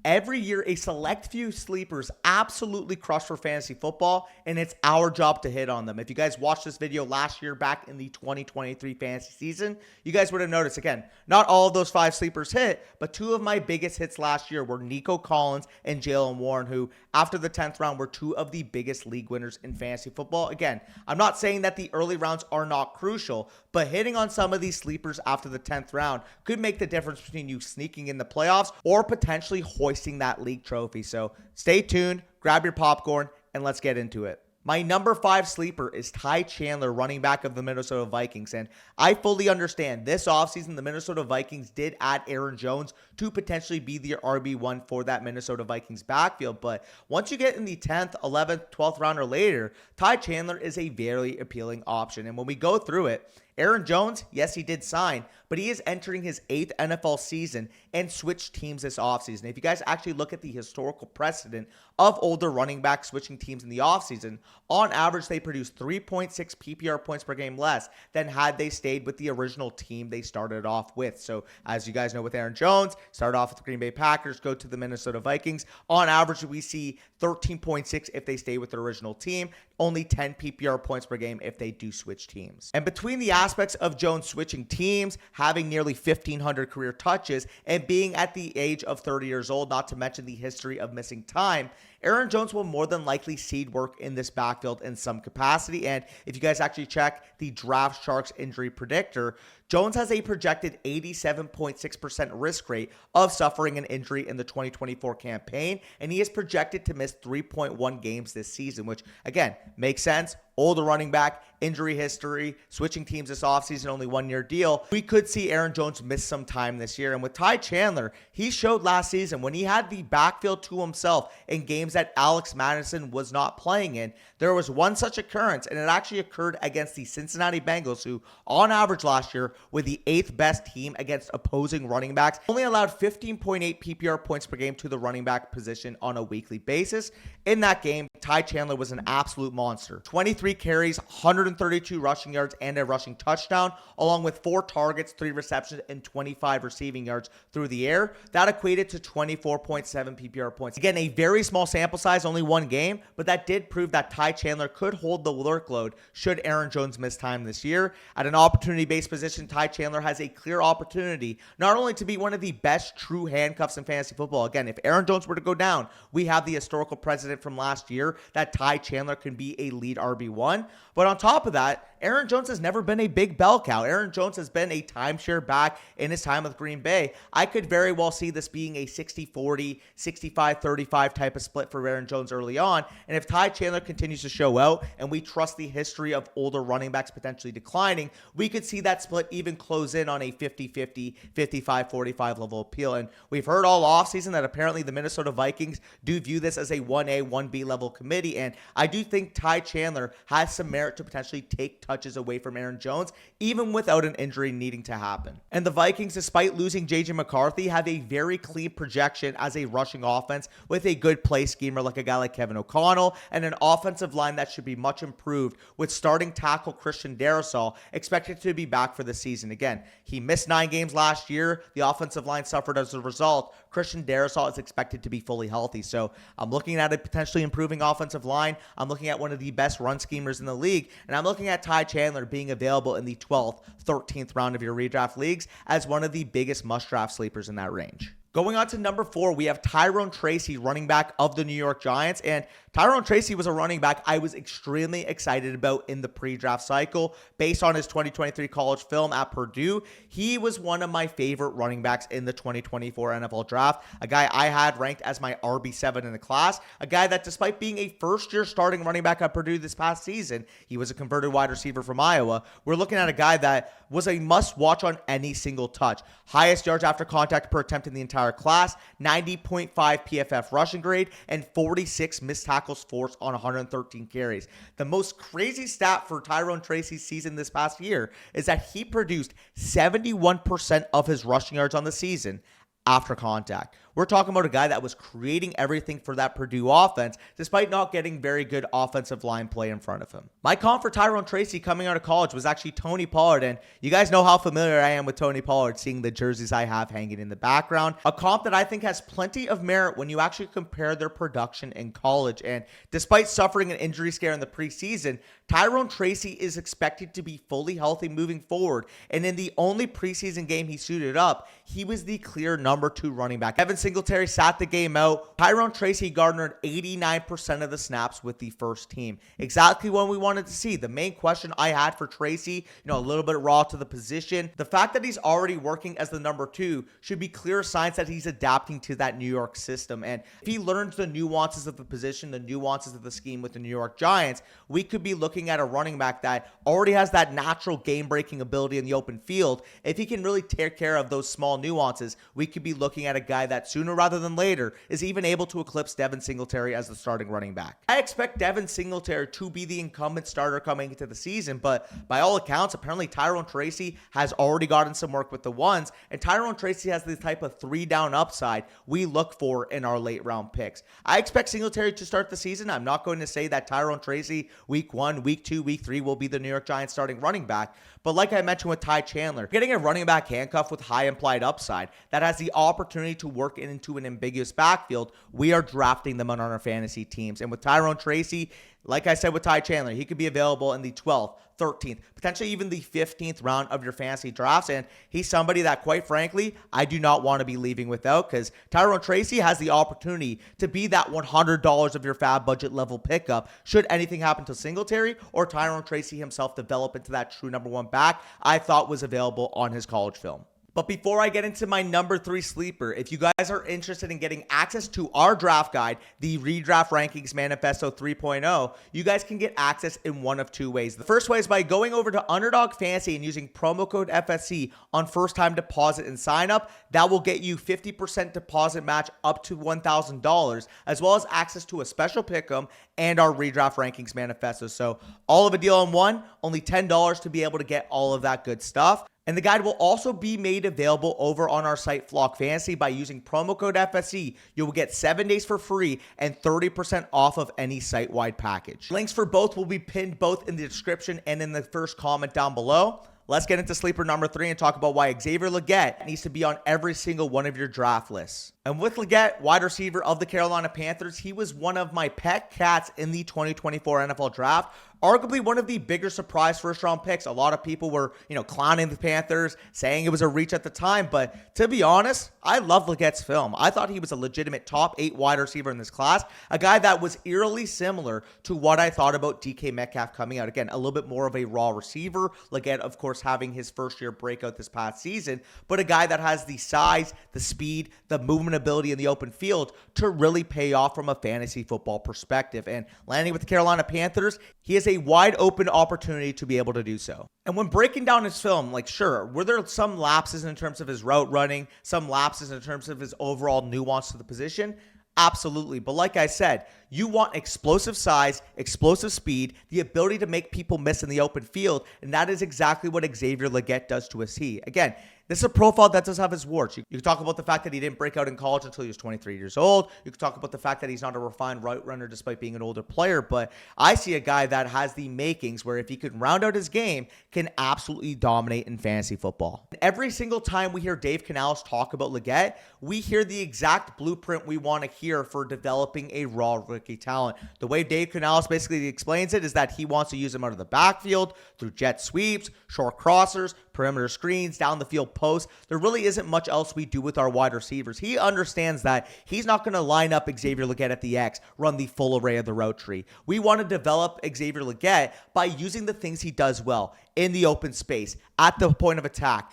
Every year, a select few sleepers absolutely crush for fantasy football, and it's our job to hit on them. If you guys watched this video last year back in the 2023 fantasy season, you guys would have noticed, again, not all of those 5 sleepers hit, but 2 of my biggest hits last year were Nico Collins and Jaylen Warren, who after the 10th round were 2 of the biggest league winners in fantasy football. Again, I'm not saying that the early rounds are not crucial, but hitting on some of these sleepers after the 10th round could make the difference between you sneaking in the playoffs or potentially hoisting that league trophy. So stay tuned, grab your popcorn, and let's get into it. My number 5 sleeper is Ty Chandler, running back of the Minnesota Vikings. And I fully understand this offseason, the Minnesota Vikings did add Aaron Jones to potentially be the RB1 for that Minnesota Vikings backfield. But once you get in the 10th, 11th, 12th round or later, Ty Chandler is a very appealing option. And when we go through it, Aaron Jones, yes, he did sign, but he is entering his 8th NFL season and switched teams this offseason. If you guys actually look at the historical precedent of older running backs switching teams in the offseason, on average, they produce 3.6 PPR points per game less than had they stayed with the original team they started off with. So as you guys know with Aaron Jones, started off with the Green Bay Packers, go to the Minnesota Vikings. On average, we see 13.6 if they stay with the original team, only 10 PPR points per game if they do switch teams. And between the aspects of Jones switching teams, having nearly 1,500 career touches, and being at the age of 30 years old, not to mention the history of missing time, Aaron Jones will more than likely seed work in this backfield in some capacity. And if you guys actually check the Draft Sharks injury predictor, Jones has a projected 87.6% risk rate of suffering an injury in the 2024 campaign, and he is projected to miss 3.1 games this season, which, again, makes sense. Older running back, injury history, switching teams this offseason, only 1-year deal. We could see Aaron Jones miss some time this year. And with Ty Chandler, he showed last season when he had the backfield to himself in games that Alex Madison was not playing in. There was one such occurrence, and it actually occurred against the Cincinnati Bengals, who on average last year were the 8th best team against opposing running backs, only allowed 15.8 PPR points per game to the running back position on a weekly basis. In that game, Ty Chandler was an absolute monster. 23 carries, 132 rushing yards, and a rushing touchdown, along with 4 targets, 3 receptions, and 25 receiving yards through the air. That equated to 24.7 PPR points. Again, a very small sample size, only 1 game, but that did prove that Ty Chandler could hold the workload should Aaron Jones miss time this year. At an opportunity-based position, Ty Chandler has a clear opportunity not only to be one of the best true handcuffs in fantasy football. Again, if Aaron Jones were to go down, we have the historical precedent from last year that Ty Chandler can be a lead RB1. But on top of that, Aaron Jones has never been a big bell cow. Aaron Jones has been a timeshare back in his time with Green Bay. I could very well see this being a 60-40, 65-35 type of split for Aaron Jones early on. And if Ty Chandler continues to show out and we trust the history of older running backs potentially declining, we could see that split even close in on a 50-50, 55-45 level appeal. And we've heard all offseason that apparently the Minnesota Vikings do view this as a 1A, 1B level committee. And I do think Ty Chandler has some merit to potentially take touches away from Aaron Jones, even without an injury needing to happen. And the Vikings, despite losing J.J. McCarthy, have a very clean projection as a rushing offense with a good play schemer like a guy like Kevin O'Connell, and an offensive line that should be much improved with starting tackle Christian Darrisaw expected to be back for the season. Again, he missed 9 games last year. The offensive line suffered as a result. Christian Darrisaw is expected to be fully healthy. So I'm looking at a potentially improving offensive line. I'm looking at one of the best run schemers in the league, and I'm looking at Ty Chandler being available in the 12th, 13th round of your redraft leagues as one of the biggest must-draft sleepers in that range. Going on to number 4, we have Tyrone Tracy, running back of the New York Giants. And Tyrone Tracy was a running back I was extremely excited about in the pre-draft cycle. Based on his 2023 college film at Purdue, he was one of my favorite running backs in the 2024 NFL draft. A guy I had ranked as my RB7 in the class. A guy that, despite being a first-year starting running back at Purdue this past season, he was a converted wide receiver from Iowa. We're looking at a guy that was a must-watch on any single touch. Highest yards after contact per attempt in the entire class, 90.5 PFF rushing grade, and 46 missed tackles forced on 113 carries. The most crazy stat for Tyrone Tracy's season this past year is that he produced 71% of his rushing yards on the season after contact, We're talking about a guy that was creating everything for that Purdue offense, despite not getting very good offensive line play in front of him. My comp for Tyrone Tracy coming out of college was actually Tony Pollard, and you guys know how familiar I am with Tony Pollard, seeing the jerseys I have hanging in the background. A comp that I think has plenty of merit when you actually compare their production in college, and despite suffering an injury scare in the preseason, Tyrone Tracy is expected to be fully healthy moving forward, and in the only preseason game he suited up, he was the clear number 2 running back. Devin Singletary sat the game out. Tyrone Tracy garnered 89% of the snaps with the first team. Exactly what we wanted to see. The main question I had for Tracy, a little bit raw to the position. The fact that he's already working as the number 2 should be clear signs that he's adapting to that New York system. And if he learns the nuances of the position, the nuances of the scheme with the New York Giants, we could be looking at a running back that already has that natural game-breaking ability in the open field. If he can really take care of those small nuances, we could be looking at a guy that sooner rather than later is even able to eclipse Devin Singletary as the starting running back. I expect Devin Singletary to be the incumbent starter coming into the season, but by all accounts, apparently Tyrone Tracy has already gotten some work with the ones, and Tyrone Tracy has the type of 3-down upside we look for in our late round picks. I expect Singletary to start the season. I'm not going to say that Tyrone Tracy week 1, week 2, week 3 will be the New York Giants starting running back, but like I mentioned with Ty Chandler, getting a running back handcuff with high implied upside that has the opportunity to work into an ambiguous backfield, we are drafting them on our fantasy teams. And with Tyrone Tracy, like I said with Ty Chandler, he could be available in the 12th, 13th, potentially even the 15th round of your fantasy drafts. And he's somebody that, quite frankly, I do not want to be leaving without, because Tyrone Tracy has the opportunity to be that $100 of your fab budget level pickup should anything happen to Singletary or Tyrone Tracy himself develop into that true number 1 back I thought was available on his college film. But before I get into my number 3 sleeper, if you guys are interested in getting access to our draft guide, the Redraft Rankings Manifesto 3.0, you guys can get access in one of 2 ways. The first way is by going over to Underdog Fantasy and using promo code FSC on first-time deposit and sign-up. That will get you 50% deposit match up to $1,000, as well as access to a special pick'em and our Redraft Rankings Manifesto. So all of a deal in one, only $10 to be able to get all of that good stuff. And the guide will also be made available over on our site, Flock Fantasy. By using promo code FSC, you will get 7 days for free and 30% off of any site-wide package. Links for both will be pinned both in the description and in the first comment down below. Let's get into sleeper number 3 and talk about why Xavier Legette needs to be on every single one of your draft lists. And with Legette, wide receiver of the Carolina Panthers, he was one of my pet cats in the 2024 NFL Draft. Arguably one of the bigger surprise first-round picks. A lot of people were, clowning the Panthers, saying it was a reach at the time. But to be honest, I love Legette's film. I thought he was a legitimate top 8 wide receiver in this class. A guy that was eerily similar to what I thought about DK Metcalf coming out. Again, a little bit more of a raw receiver. Legette, of course, having his first-year breakout this past season. But a guy that has the size, the speed, the movement ability in the open field to really pay off from a fantasy football perspective. And landing with the Carolina Panthers, he has a wide open opportunity to be able to do so. And when breaking down his film, sure, were there some lapses in terms of his route running, some lapses in terms of his overall nuance to the position? Absolutely. But like I said, you want explosive size, explosive speed, the ability to make people miss in the open field, and that is exactly what Xavier Legette does to a T. Again, this is a profile that does have his warts. You can talk about the fact that he didn't break out in college until he was 23 years old. You can talk about the fact that he's not a refined route runner despite being an older player. But I see a guy that has the makings where if he could round out his game, can absolutely dominate in fantasy football. Every single time we hear Dave Canales talk about Legette, we hear the exact blueprint we want to hear for developing a raw rookie talent. The way Dave Canales basically explains it is that he wants to use him out of the backfield through jet sweeps, short crossers, perimeter screens, down the field posts. There really isn't much else we do with our wide receivers. He understands that he's not going to line up Xavier Legette at the X, run the full array of the route tree. We want to develop Xavier Legette by using the things he does well in the open space, at the point of attack.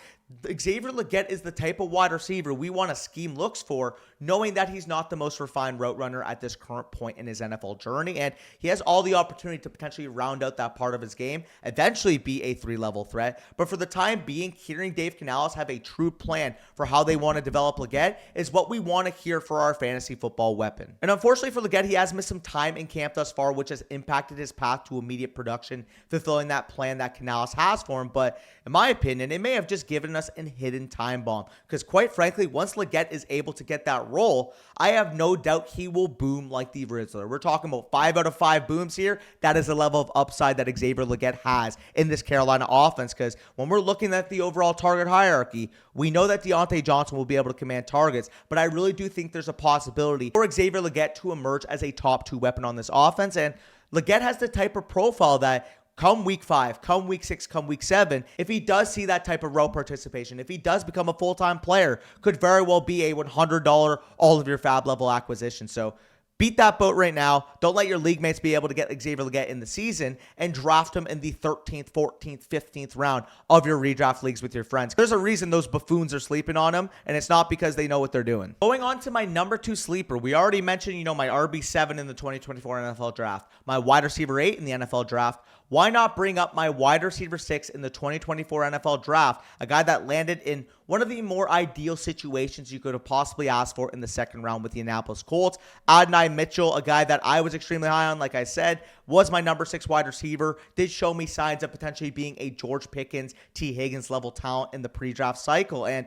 Xavier Legette is the type of wide receiver we want to scheme looks for, knowing that he's not the most refined route runner at this current point in his NFL journey, and he has all the opportunity to potentially round out that part of his game, eventually be a 3-level threat. But for the time being, hearing Dave Canales have a true plan for how they want to develop Legette is what we want to hear for our fantasy football weapon. And unfortunately for Legette, he has missed some time in camp thus far, which has impacted his path to immediate production, fulfilling that plan that Canales has for him. But in my opinion, it may have just given us us in hidden time bomb. Because quite frankly, once Legette is able to get that role, I have no doubt he will boom like the Rizzler. We're talking about 5 out of 5 booms here. That is the level of upside that Xavier Legette has in this Carolina offense. Because when we're looking at the overall target hierarchy, we know that Deontay Johnson will be able to command targets, but I really do think there's a possibility for Xavier Legette to emerge as a top 2 weapon on this offense. And Legette has the type of profile that come week 5, come week 6, come week 7, if he does see that type of route participation, if he does become a full-time player, could very well be a $100 all of your fab level acquisition. So beat that boat right now. Don't let your league mates be able to get Xavier Legette in the season and draft him in the 13th, 14th, 15th round of your redraft leagues with your friends. There's a reason those buffoons are sleeping on him, and it's not because they know what they're doing. Going on to my number 2 sleeper, we already mentioned, my RB7 in the 2024 NFL draft, my wide receiver 8 in the NFL draft. Why not bring up my wide receiver 6 in the 2024 NFL draft, a guy that landed in one of the more ideal situations you could have possibly asked for in the second round with the Indianapolis Colts. Adonai Mitchell, a guy that I was extremely high on, like I said, was my number 6 wide receiver, did show me signs of potentially being a George Pickens, T. Higgins level talent in the pre-draft cycle. And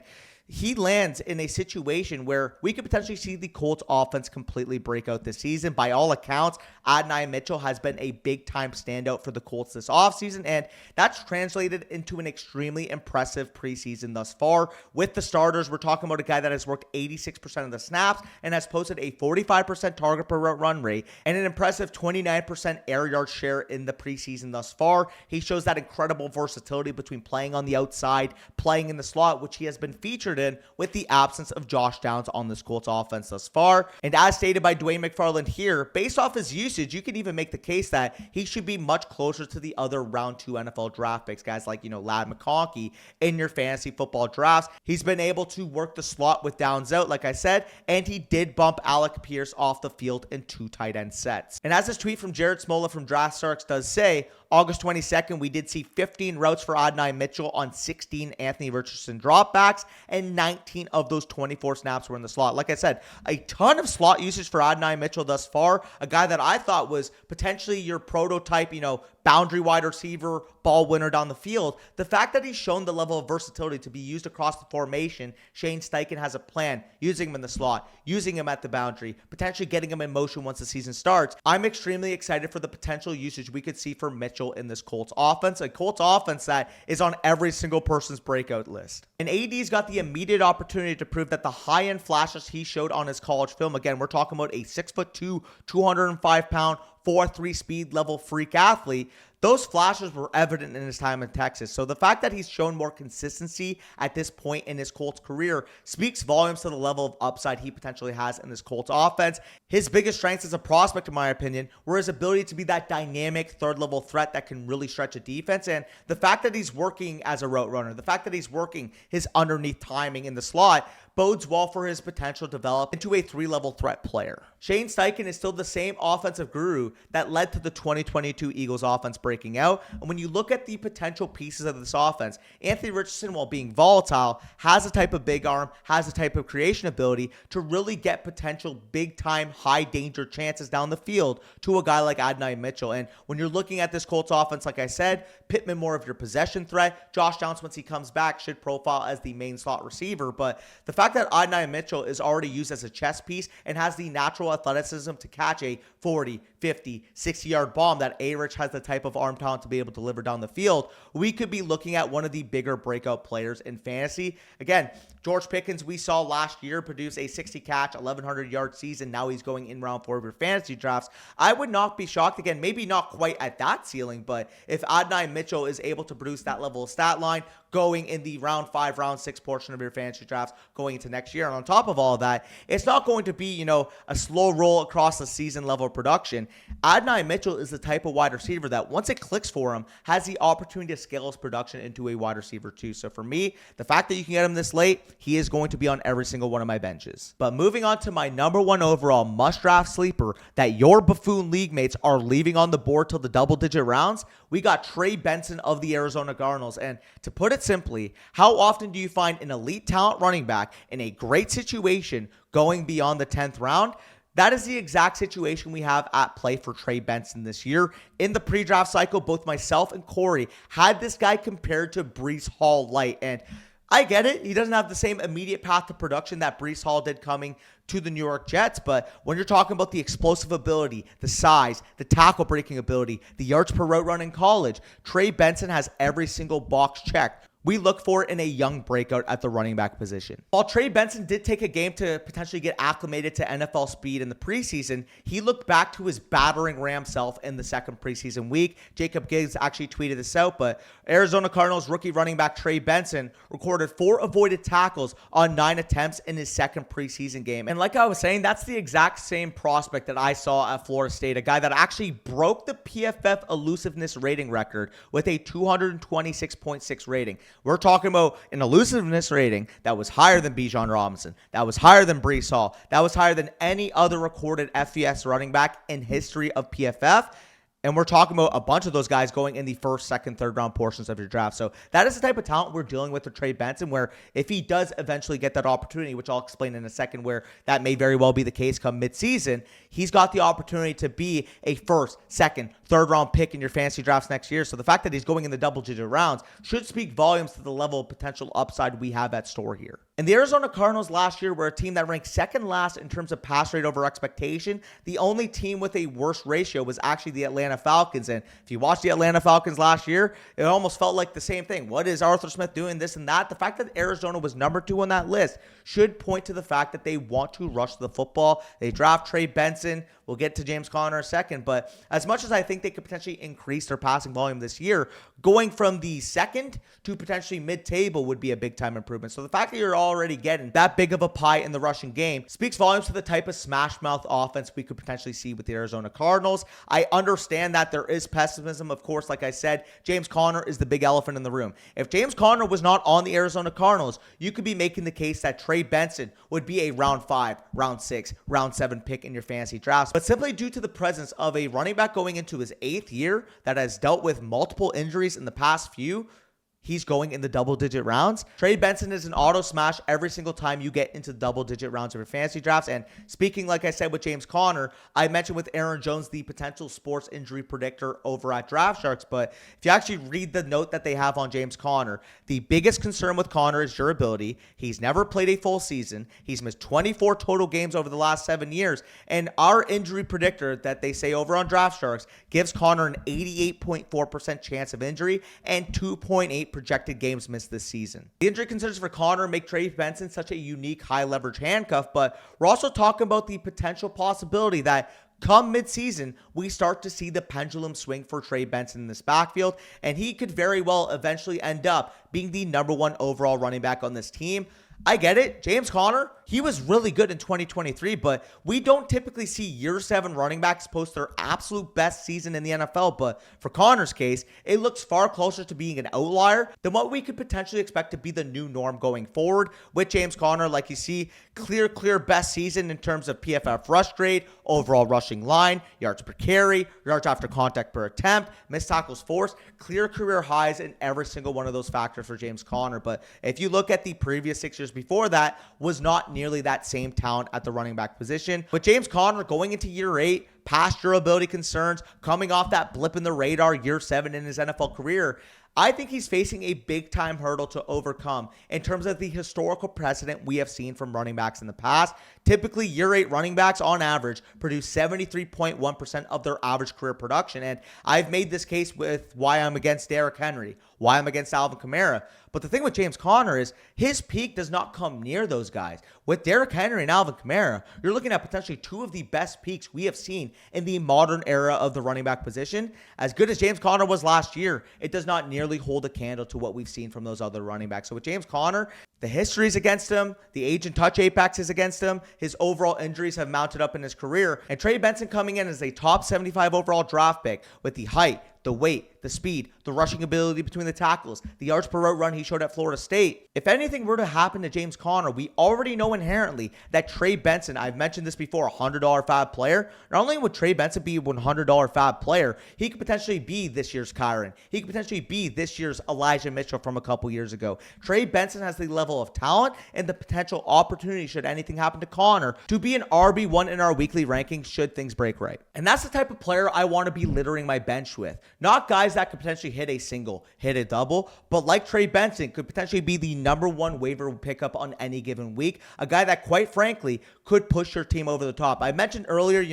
he lands in a situation where we could potentially see the Colts offense completely break out this season. By all accounts, Adonai Mitchell has been a big-time standout for the Colts this offseason, and that's translated into an extremely impressive preseason thus far. With the starters, we're talking about a guy that has worked 86% of the snaps and has posted a 45% target per route run rate and an impressive 29% air yard share in the preseason thus far. He shows that incredible versatility between playing on the outside, playing in the slot, which he has been featured in with the absence of Josh Downs on this Colts offense thus far. And as stated by Dwayne McFarland here, based off his usage, you can even make the case that he should be much closer to the other round 2 NFL draft picks, guys like, Ladd McConkey in your fantasy football drafts. He's been able to work the slot with Downs out, like I said, and he did bump Alec Pierce off the field in 2 tight end sets. And as this tweet from Jared Smola from DraftStarks does say, August 22nd, we did see 15 routes for Adonai Mitchell on 16 Anthony Richardson dropbacks, and 19 of those 24 snaps were in the slot. Like I said, a ton of slot usage for Adonai Mitchell thus far, a guy that I thought was potentially your prototype, boundary wide receiver, ball winner down the field. The fact that he's shown the level of versatility to be used across the formation, Shane Steichen has a plan, using him in the slot, using him at the boundary, potentially getting him in motion once the season starts. I'm extremely excited for the potential usage we could see for Mitchell in this Colts offense, a Colts offense that is on every single person's breakout list. And AD's got the immediate opportunity to prove that the high-end flashes he showed on his college film, again, we're talking about a 6'2", 205-pound, 4.3 speed level freak athlete. Those flashes were evident in his time in Texas. So the fact that he's shown more consistency at this point in his Colts career speaks volumes to the level of upside he potentially has in this Colts offense. His biggest strengths as a prospect, in my opinion, were his ability to be that dynamic third-level threat that can really stretch a defense. And the fact that he's working as a route runner, the fact that he's working his underneath timing in the slot, bodes well for his potential to develop into a 3-level threat player. Shane Steichen is still the same offensive guru that led to the 2022 Eagles offense breaking out. And when you look at the potential pieces of this offense, Anthony Richardson, while being volatile, has a type of big arm, has a type of creation ability to really get potential big-time, high-danger chances down the field to a guy like Adonai Mitchell. And when you're looking at this Colts offense, like I said, Pittman more of your possession threat. Josh Downs, once he comes back, should profile as the main slot receiver. But the fact that Adonai Mitchell is already used as a chess piece and has the natural athleticism to catch a 40, 50, 60-yard bomb that A-Rich has the type of arm talent to be able to deliver down the field, we could be looking at one of the bigger breakout players in fantasy. Again, George Pickens, we saw last year produce a 60-catch, 1,100-yard season. Now he's going in round 4 of your fantasy drafts. I would not be shocked, again, maybe not quite at that ceiling, but if Adonai Mitchell is able to produce that level of stat line going in the round 5, round 6 portion of your fantasy drafts going into next year. And on top of all of that, it's not going to be, a slow roll across the season level of production. Adonai Mitchell is the type of wide receiver that once it clicks for him, has the opportunity to scale his production into a wide receiver too. So for me, the fact that you can get him this late, he is going to be on every single one of my benches. But moving on to my number 1 overall must-draft sleeper that your buffoon league mates are leaving on the board till the double-digit rounds, we got Trey Benson of the Arizona Cardinals. And to put it simply, how often do you find an elite talent running back in a great situation going beyond the 10th round? That is the exact situation we have at play for Trey Benson this year. In the pre-draft cycle, both myself and Corey had this guy compared to Breece Hall Light. And I get it. He doesn't have the same immediate path to production that Breece Hall did coming to the New York Jets. But when you're talking about the explosive ability, the size, the tackle breaking ability, the yards per route run in college, Trey Benson has every single box checked we look for in a young breakout at the running back position. While Trey Benson did take a game to potentially get acclimated to NFL speed in the preseason, he looked back to his battering ram self in the second preseason week. Jacob Giggs actually tweeted this out, but Arizona Cardinals rookie running back Trey Benson recorded 4 avoided tackles on 9 attempts in his second preseason game. And like I was saying, that's the exact same prospect that I saw at Florida State, a guy that actually broke the PFF elusiveness rating record with a 226.6 rating. We're talking about an elusiveness rating that was higher than Bijan Robinson, that was higher than Breece Hall, that was higher than any other recorded FBS running back in history of PFF. And we're talking about a bunch of those guys going in the first, second, third round portions of your draft. So that is the type of talent we're dealing with Trey Benson, where if he does eventually get that opportunity, which I'll explain in a second, where that may very well be the case come midseason, he's got the opportunity to be a first, second, third round pick in your fantasy drafts next year. So the fact that he's going in the double-digit rounds should speak volumes to the level of potential upside we have at store here. And the Arizona Cardinals last year were a team that ranked second last in terms of pass rate over expectation. The only team with a worse ratio was actually the Atlanta Falcons. And if you watched the Atlanta Falcons last year, it almost felt like the same thing. What is Arthur Smith doing, this and that? The fact that Arizona was number 2 on that list should point to the fact that they want to rush the football. They draft Trey Benson. We'll get to James Conner in a second. But as much as I think they could potentially increase their passing volume this year, going from the second to potentially mid-table would be a big-time improvement. So the fact that you're already getting that big of a pie in the rushing game speaks volumes to the type of smash-mouth offense we could potentially see with the Arizona Cardinals. I understand that there is pessimism. Of course, like I said, James Conner is the big elephant in the room. If James Conner was not on the Arizona Cardinals, you could be making the case that Trey Benson would be a round 5, round 6, round 7 pick in your fantasy drafts. But simply due to the presence of a running back going into his 8th year that has dealt with multiple injuries in the past few, he's going in the double-digit rounds. Trey Benson is an auto smash every single time you get into double-digit rounds of your fantasy drafts. And speaking, like I said, with James Conner, I mentioned with Aaron Jones the potential sports injury predictor over at Draft Sharks. But if you actually read the note that they have on James Conner, the biggest concern with Conner is durability. He's never played a full season. He's missed 24 total games over the last 7 years. And our injury predictor that they say over on Draft Sharks gives Conner an 88.4% chance of injury and 2.8 projected games missed this season. The injury concerns for Conner make Trey Benson such a unique high leverage handcuff, but we're also talking about the potential possibility that come midseason, we start to see the pendulum swing for Trey Benson in this backfield, and he could very well eventually end up being the number 1 overall running back on this team. I get it. James Conner, he was really good in 2023, but we don't typically see year 7 running backs post their absolute best season in the NFL. But for Conner's case, it looks far closer to being an outlier than what we could potentially expect to be the new norm going forward. With James Conner, like you see, clear best season in terms of PFF rush grade, overall rushing line, yards per carry, yards after contact per attempt, missed tackles forced, clear career highs in every single one of those factors for James Conner. But if you look at the previous 6 years before that, was not nearly that same talent at the running back position. But James Conner going into year 8, past durability concerns, coming off that blip in the radar year 7 in his NFL career, I think he's facing a big-time hurdle to overcome in terms of the historical precedent we have seen from running backs in the past. Typically, year 8 running backs, on average, produce 73.1% of their average career production. And I've made this case with why I'm against Derrick Henry, why I'm against Alvin Kamara. But the thing with James Conner is his peak does not come near those guys. With Derrick Henry and Alvin Kamara, you're looking at potentially 2 of the best peaks we have seen in the modern era of the running back position. As good as James Conner was last year, it does not nearly hold a candle to what we've seen from those other running backs. So with James Conner, the history is against him. The age and touch apex is against him. His overall injuries have mounted up in his career. And Trey Benson coming in as a top 75 overall draft pick with the height, the weight, the speed, the rushing ability between the tackles, the yards per route run he showed at Florida State. If anything were to happen to James Conner, we already know inherently that Trey Benson, I've mentioned this before, $100 fab player. Not only would Trey Benson be a $100 fab player, he could potentially be this year's Kyron. He could potentially be this year's Elijah Mitchell from a couple years ago. Trey Benson has the level of talent and the potential opportunity, should anything happen to Conner, to be an RB1 in our weekly rankings should things break right. And that's the type of player I want to be littering my bench with. Not guys that could potentially hit a single, hit a double, but like Trey Benson could potentially be the #1 waiver pickup on any given week. A guy that, quite frankly, could push your team over the top. I mentioned earlier,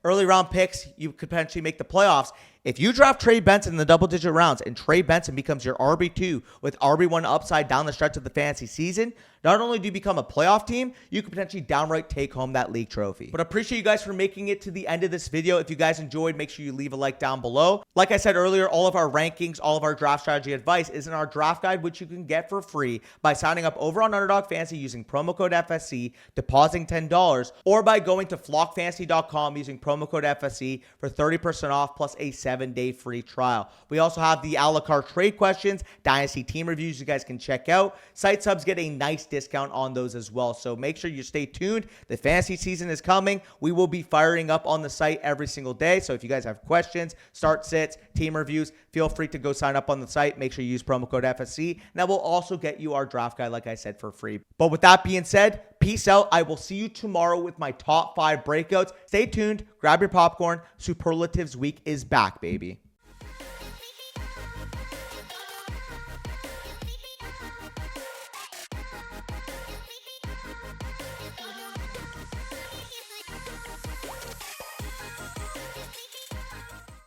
early round picks, you could potentially make the playoffs. If you draft Trey Benson in the double-digit rounds and Trey Benson becomes your RB2 with RB1 upside down the stretch of the fantasy season, not only do you become a playoff team, you could potentially downright take home that league trophy. But I appreciate you guys for making it to the end of this video. If you guys enjoyed, make sure you leave a like down below. Like I said earlier, all of our rankings, all of our draft strategy advice is in our draft guide, which you can get for free by signing up over on Underdog Fantasy using promo code FSC, depositing $10, or by going to flockfantasy.com using promo code FSC for 30% off plus a 7-day free trial. We also have the a la carte trade questions, dynasty team reviews you guys can check out. Site subs get a nice discount on those as well. So make sure you stay tuned. The fantasy season is coming. We will be firing up on the site every single day. So if you guys have questions, start sits, team reviews, feel free to go sign up on the site. Make sure you use promo code FSC. And that will also get you our draft guide, like I said, for free. But with that being said, peace out. I will see you tomorrow with my top 5 breakouts. Stay tuned. Grab your popcorn. Superlatives week is back, baby.